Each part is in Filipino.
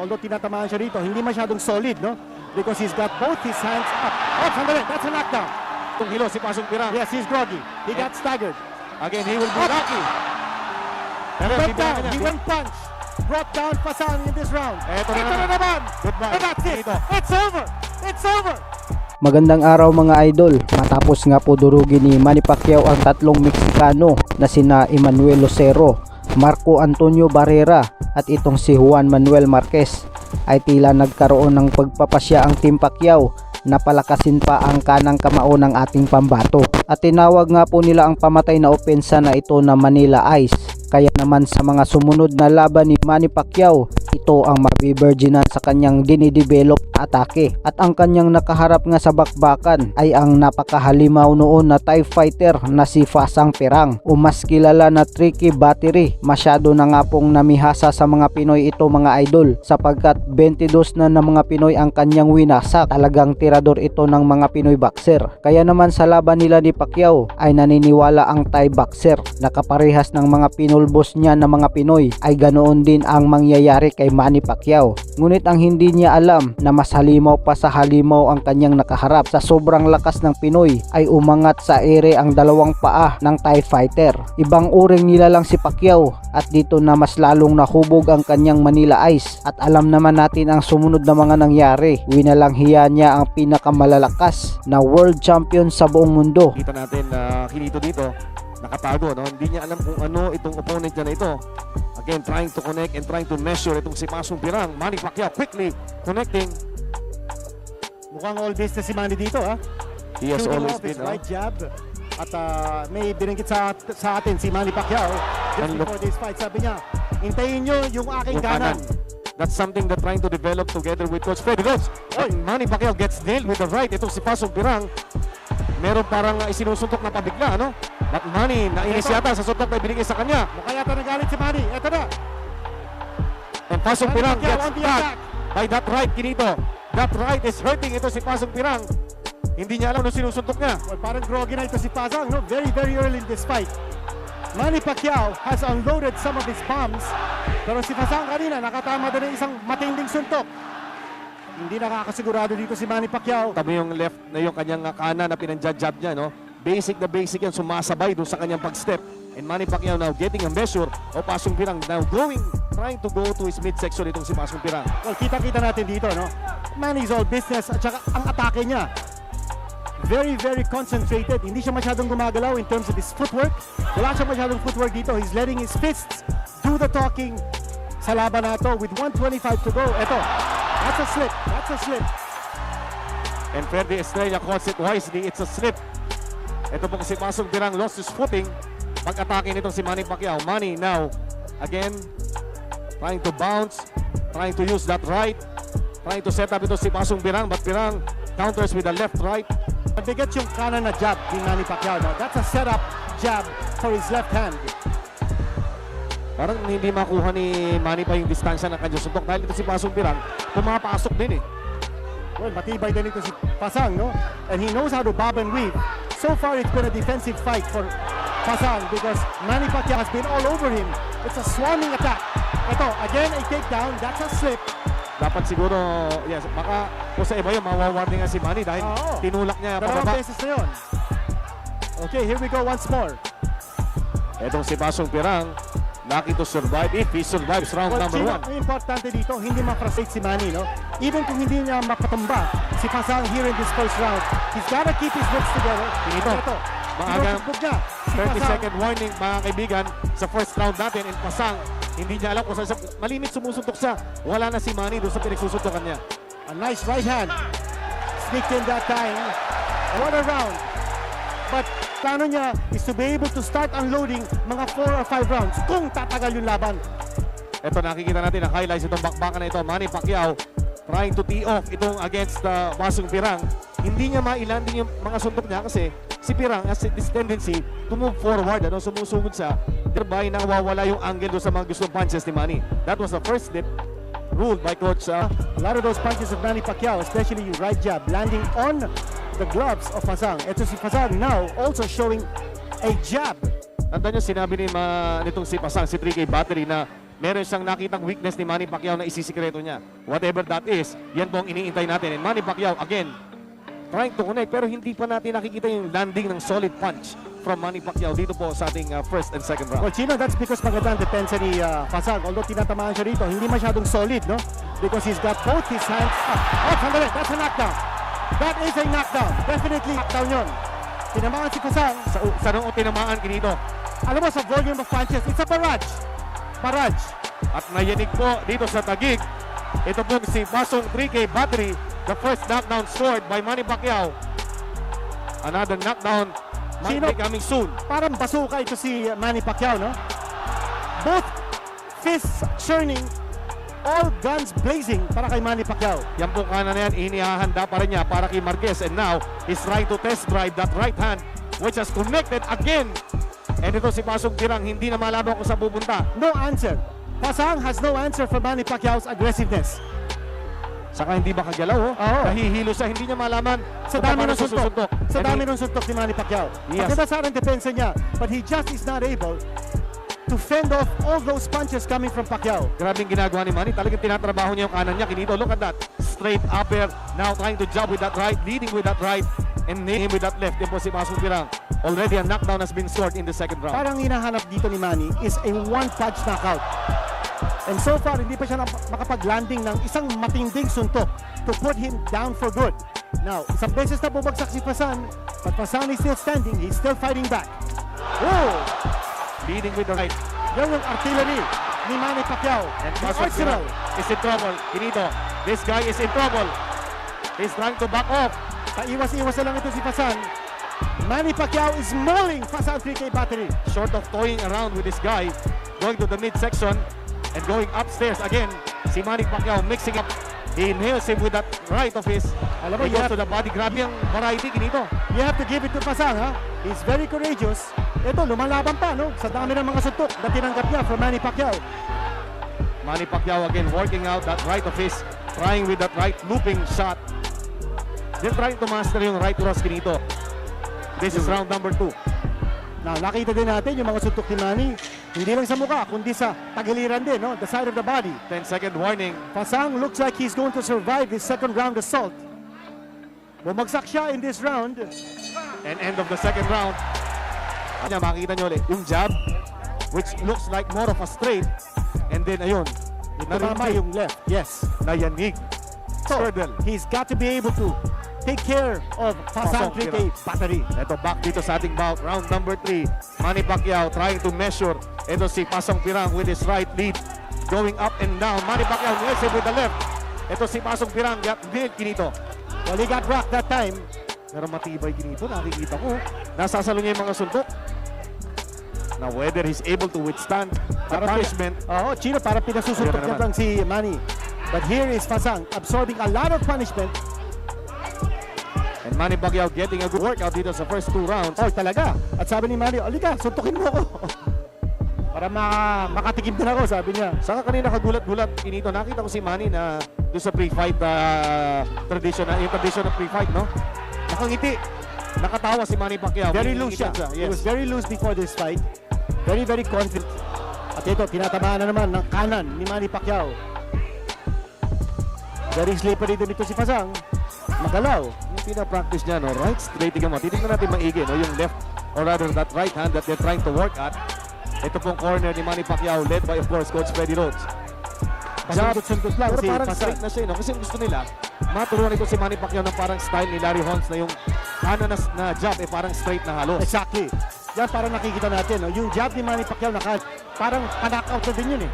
Although tinatamaan siya dito, hindi masyadong solid, no? Because he's got both his hands up. Oh, sandali, that's a knockdown. Itong hilo si Pasong Pirang. Yes, he's groggy. He got staggered. Again, he will be lucky. Pero Went down, he went punch. Brought down Pasang in this round. Ito Ito na naman. Goodbye. And that's it. Dito. It's over. It's over. Magandang araw mga idol. Matapos nga po durugin ni Manny Pacquiao ang tatlong Meksikano na sina Emmanuel Lucero, Marco Antonio Barrera at itong si Juan Manuel Marquez, ay tila nagkaroon ng pagpapasya ang Team Pacquiao na palakasin pa ang kanang kamao ng ating pambato. At tinawag nga po nila ang pamatay na opensa na ito na Manila Ice. Kaya naman sa mga sumunod na laban ni Manny Pacquiao, ito ang mabivirginan sa kanyang dinidevelop na atake. At ang kanyang nakaharap nga sa bakbakan ay ang napakahalimaw noon na Thai fighter na si Fasang Pirang, o mas kilala na Tricky Battery. Masyado na nga pong namihasa sa mga Pinoy ito mga idol, sapagkat 22 na ng mga Pinoy ang kanyang winasak. Talagang tirador ito ng mga Pinoy boxer. Kaya naman sa laban nila ni Pacquiao ay naniniwala ang Thai boxer na kaparehas ng mga pinulbos niya na mga Pinoy ay ganoon din ang mangyayari kay Manny Pacquiao. Ngunit ang hindi niya alam na mas halimaw pa sa halimaw ang kanyang nakaharap. Sa sobrang lakas ng Pinoy ay umangat sa ere ang dalawang paa ng Thai fighter. Ibang uring nilalang si Pacquiao at dito na mas lalong nahubog ang kanyang Manila Ice. At alam naman natin ang sumunod na mga nangyari. Winalanghiya niya ang pinakamalalakas na world champion sa buong mundo. Kita natin na Kinito dito nakatago, no? Hindi niya alam kung ano itong opponent niya na ito. Again, trying to connect and trying to measure itong si Pasong Pirang. Manny Pacquiao quickly connecting. Mukhang all business si Manny dito, ha? He has Shooting always off his been, right jab. At may binanggit sa atin si Manny Pacquiao just And look- before this fight. Sabi niya, hintayin nyo yung aking yung kanan. That's something they're trying to develop together with Coach Freddy Rhodes. Oh, Manny Pacquiao gets nailed with the right. Itong si Pasong Pirang, meron parang isinusuntok na pabigla, ano? But Manny, nainis Ito. yata sa suntok na binigay sa kanya. Mukha yata nagalit si Manny. Ito na. And Pasong Manny Pirang Pacquiao gets on the back attack. by that right, Kinito. That right is hurting ito si Pasong Pirang. Hindi niya alam nung sinusuntok niya. Well, parang groggy na ito si Pasang, no? Very, very early in this fight. Manny Pacquiao has unloaded some of his bombs. Pero si Pasang kanina nakatama din ng isang matinding suntok. Hindi nakakasigurado dito si Manny Pacquiao. Tabi yung left na yung kanyang kanan na pinanjab niya, no? Basic na basic yan, sumasabay doon sa kanyang pag-step. And Manny Pacquiao now getting a measure of Pasong Pirang now trying to go to his midsection itong si Pasong Pirang. Well, kita-kita natin dito, no? Manny's all business at saka ang atake niya. Very, very concentrated. Hindi siya masyadong gumagalaw in terms of his footwork. Wala siya masyadong footwork dito. He's letting his fists do the talking sa laban na ito with 125 to go. Ito, that's a slip. That's a slip. And Ferdy Estrella calls it wisely, it's a slip. Ito pong si Pasong Pirang lost his footing pag-atake nitong si Manny Pacquiao. Manny now, again, trying to bounce, trying to use that right, trying to set up ito si Pasong Pirang, but Pirang counters with the left-right. Mabigat yung kanan na jab ni Manny Pacquiao. No? That's a setup jab for his left hand. Parang hindi makuha ni Manny pa yung distansya ng kanyang suntok dahil ito si Pasong Pirang pumapasok din eh. Well, matibay din ito si Pasang, no? And he knows how to bob and weave. So far, it's been a defensive fight for Pasang because Manny Pacquiao has been all over him. It's a swarming attack. Ito, again, a takedown. That's a slip. Dapat siguro, yes, baka kung sa iba yun, mawawarning nga si Manny dahil Oo. tinulak niya Dalawang pababa. beses na yun. Okay, here we go once more. Itong si Pasong Pirang, lucky to survive if he survives round Well, number Gino, 1. ang importante dito, hindi ma-frustrate si Manny, no? Even kung hindi niya mapatumba si Pasang here in this first round, he's gotta keep his wits together. Ito, Ito, maagang sinusugbog niya. Si 30-second warning mga kaibigan sa first round natin, and Pasang hindi niya alam kung saan siya, malimit sumusuntok siya. Wala na si Manny doon sa pinagsusuntokan niya. A nice right hand. Sneaked in that time. What a round. But plano niya is to be able to start unloading mga 4 or 5 rounds kung tatagal yung laban. Ito nakikita natin ang highlights itong bakbakan na ito. Manny Pacquiao trying to tee off itong against Pasong Pirang. Hindi niya mailanding yung mga suntok niya kasi si Pirang has this tendency to move forward, ano, sumusugod siya, thereby nawawala yung angle doon sa mga gustong punches ni Manny. That was the first slip ruled by Coach. A lot of those punches of Manny Pacquiao, especially yung right jab, landing on the gloves of Pasang. Ito si Pasang now also showing a jab. Tandaan nyo, sinabi nitong si Pasang, si 3K Battery na meron siyang nakitang weakness ni Manny Pacquiao na isisikreto niya. Whatever that is, yan po ang iniintay natin. And Manny Pacquiao, again, trying to connect, pero hindi pa natin nakikita yung landing ng solid punch from Manny Pacquiao dito po sa ating first and second round. Well, Chino, that's because maganda ang depensa ni Fasang. Although tinatamaan siya rito, hindi masyadong solid, no? Because he's got both his hands up. Oh, sandali, that's a knockdown. That is a knockdown. Definitely knockdown yun. Tinamaan si Fasang. Sa nung tinamaan kinito. Alam mo, sa volume of punches, it's a barrage. Barrage. At nayanig po dito sa tagig. Ito po si Basong 3K Battery. The first knockdown scored by Manny Pacquiao. Another knockdown might Sino? be coming soon. Parang basuka ito si Manny Pacquiao, no? Both fists churning, all guns blazing para kay Manny Pacquiao. Yan po kanan na yan, inihahanda pa rin niya para kay Marquez. And now, he's trying to test drive that right hand which has connected again. And ito si Basong Pirang, hindi na malaman kung saan pupunta. No answer. Fasang has no answer for Manny Pacquiao's aggressiveness. Saka hindi makagalaw, oh. Oo. Nahihilo siya, hindi niya malaman Sa kung dami paano ng suntok. susuntok. Sa And dami ng suntok ni Manny Pacquiao. Yes. Maganda sa akin depensa niya, but he just is not able to fend off all those punches coming from Pacquiao. Grabe yung ginagawa ni Manny. Talagang tinatrabaho niya yung kanan niya. Kinito, look at that. Straight upper. Now trying to jab with that right. Leading with that right. And nail him with that left. Yan po si Basong Pirang. Already a knockdown has been scored in the second round. Parang hinahanap dito ni Manny is a one-punch knockout. And so far, hindi pa siya makapag-landing ng isang matinding suntok to put him down for good. Now, isang beses na bumagsak si Fasan, but Fasan is still standing. He's still fighting back. Oh! Leading with the right. Yan yung artillery ni Manny Pacquiao. And The Basong arsenal. Pirang is in trouble. Kinito, this guy is in trouble. He's trying to back off. Paiwas-iwas na lang ito si Fasan. Manny Pacquiao is mauling Fasan 3K Battery. Short of toying around with this guy. Going to the midsection. And going upstairs again. Si Manny Pacquiao mixing up. He nails him with that right of his. Alam mo, He goes to the body. Grabe ang variety kinito. You have to give it to Fasan, ha? He's very courageous. Ito, lumalaban pa, no? Sa dami ng mga suntok na tinanggap niya from Manny Pacquiao. Manny Pacquiao again working out that right of his. Trying with that right looping shot. Then trying to master yung right cross kinito. This is round number 2. Now, nakita din natin yung mga suntok ni Manny. Hindi lang sa mukha, kundi sa tagiliran din, no? The side of the body. 10-second warning. Fasang looks like he's going to survive this second round assault. Bumagsak siya in this round. And end of the second round. Kanya, makikita nyo ulit yung jab, which looks like more of a straight. And then ayun, Tumama yung left. Yes. nayanig. So, Surdel. he's got to be able to take care of Fasang Pasok, 3K Battery. Ito back dito sa ating bout. Round number 3. Manny Pacquiao trying to measure. Ito si Pasong Pirang with his right lead. Going up and down. Manny Pacquiao nails him with the left. Ito si Pasong Pirang. Nailed kinito. Well, he got rocked that time. Pero matibay kinito. Nakikita ko. Nasasalo niya yung mga suntok. Now whether he's able to withstand the punishment. Oo, Chino, parang pinasusuntok Ayan na niya naman. lang si Manny. But here is Fasang absorbing a lot of punishment. And Manny Pacquiao getting a good workout dito sa first 2 rounds. Oh, talaga. At sabi ni Manny, Oliga, suntukin mo ako. Para makatikim din ako, sabi niya. Saka kanina kagulat-gulat kinito. Nakita ko si Manny na doon sa pre-fight tradition, yung tradition ng pre-fight, no? Nakangiti. Nakatawa si Manny Pacquiao. Very loose siya. Yes. He was very loose before this fight. Very, very confident. At ito, tinatamaan na naman ng kanan ni Manny Pacquiao. Very slippery din ito si Fasang. Magalaw. Yung pina-practice niya, no? Right straight. Tingnan mo. Titignan natin maigi, no? Yung left, or rather that right hand that they're trying to work at. Ito pong corner ni Manny Pacquiao led by, of course, Coach Freddy Rhodes. Pasundot-sundot lang Pero si parang Fasang. straight na siya, no? Kasi gusto nila, maturuan ito si Manny Pacquiao ng parang style ni Larry Holmes na yung kanan na jab, parang straight na halos. Exactly. Yan parang nakikita natin. No? Yung jab ni Manny Pacquiao, parang pa-knockout na din yun eh.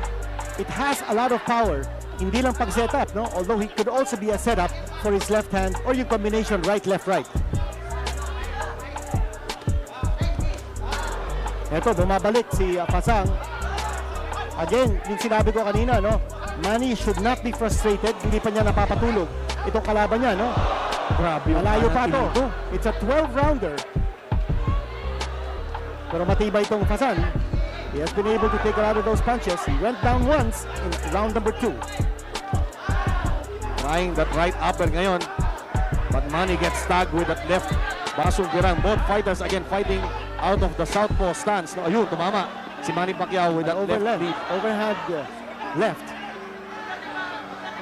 It has a lot of power. Hindi lang pag-setup, no? Although he could also be a setup for his left hand or yung combination right, left, right. Ito, bumabalik si Fasang. Again, yung sinabi ko kanina, no? Manny should not be frustrated. Hindi pa niya napapatulog itong kalaban niya, no? Grabe yung Malayo pa kanan to. kinito. It's a 12-rounder. Pero matibay itong Fasan. He has been able to take a lot of those punches. He went down once in round number 2. Trying that right upper ngayon. But Manny gets tagged with that left. Basong Pirang. Both fighters again fighting out of the southpaw stance. No, ayun, tumama si Manny Pacquiao with that left Overlap. lead. Overhand left.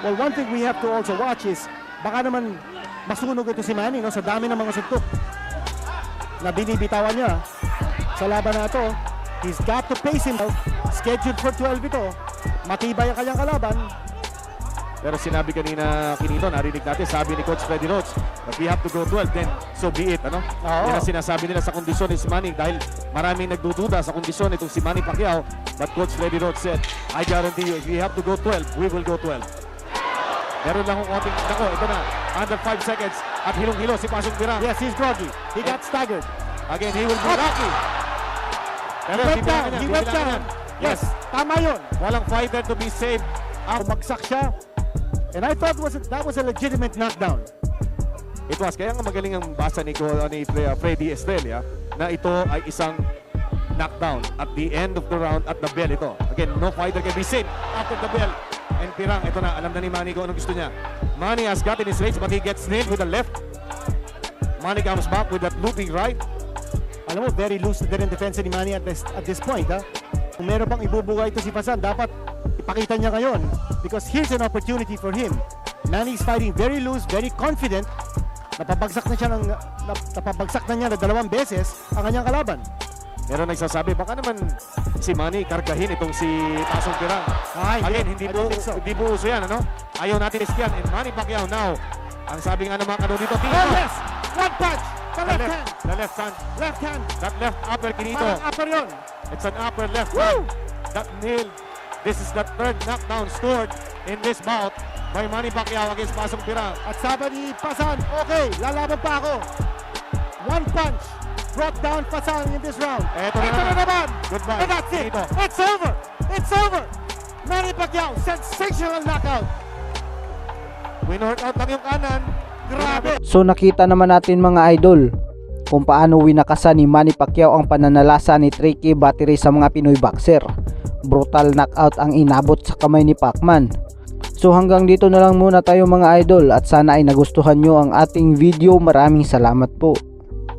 Well, one thing we have to also watch is baka naman masunog ito si Manny, no, sa dami ng mga suntok na binibitawan niya sa laban na ito. He's got to pace himself. Scheduled for 12 ito. Matibay ang kanyang kalaban. Pero sinabi kanina, Kinito, narinig natin, sabi ni Coach Freddy Rhodes, if we have to go 12, then so be it, ano? Oo. Yan ang sinasabi nila sa kondisyon ni si Manny dahil maraming nagdududa sa kondisyon itong si Manny Pacquiao. But Coach Freddy Rhodes said, I guarantee you, if we have to go 12, we will go 12. Meron lang kong konting, nako, ito na, under 5 seconds, at hilong-hilo si Pasong Pirang. Yes, he's groggy. He got staggered. Again, he will be lucky. Pero He went bibilangan down. yan, He went bibilangan down. yan. Yes, tama yun. Walang fighter to be saved. Bumagsak siya. And I thought that was a legitimate knockdown. It was, kaya nga magaling ang basa ni Freddy Estrella na ito ay isang knockdown at the end of the round at the bell ito. Again, no fighter can be saved after the bell. And Pirang, ito na, alam na ni Manny kung anong gusto niya. Manny has gotten his legs but he gets nailed with the left. Manny comes back with that looping right. Alam mo, very loose na din ang defense ni Manny at this point. Ha? Kung meron pang ibubuga ito si Pasan, dapat ipakita niya ngayon because here's an opportunity for him. Manny's fighting very loose, very confident. Napabagsak na niya na 2 beses ang kanyang kalaban. Meron nagsasabi, baka naman si Manny kargahin itong si Pasong Pirang. Again, I don't think so. hindi po uso yan, ano? Ayaw natin iskiyan. And Manny Pacquiao now, ang sabi nga naman kanong dito, Oh yes! One punch! The left hand! The left hand. Left hand! That left upper, Kinito. Parang upper yun! It's an upper left Woo! hand. That nailed. This is the 3rd knockdown scored in this bout by Manny Pacquiao against Pasong Pirang. At sabi ni Pasan, okay, lalaban pa ako. One punch brought down Pasan in this round. Eto Ito na naman! Goodbye. And that's it! Kinito. It's over! It's over! Manny Pacquiao, sensational knockout! Winorkout lang yung kanan. Grabe! So nakita naman natin mga idol kung paano winakasan ni Manny Pacquiao ang pananalasa ni Tricky Battery sa mga Pinoy boxer. Brutal knockout ang inabot sa kamay ni Pacman. So hanggang dito na lang muna tayo mga idol at sana ay nagustuhan nyo ang ating video. Maraming salamat po.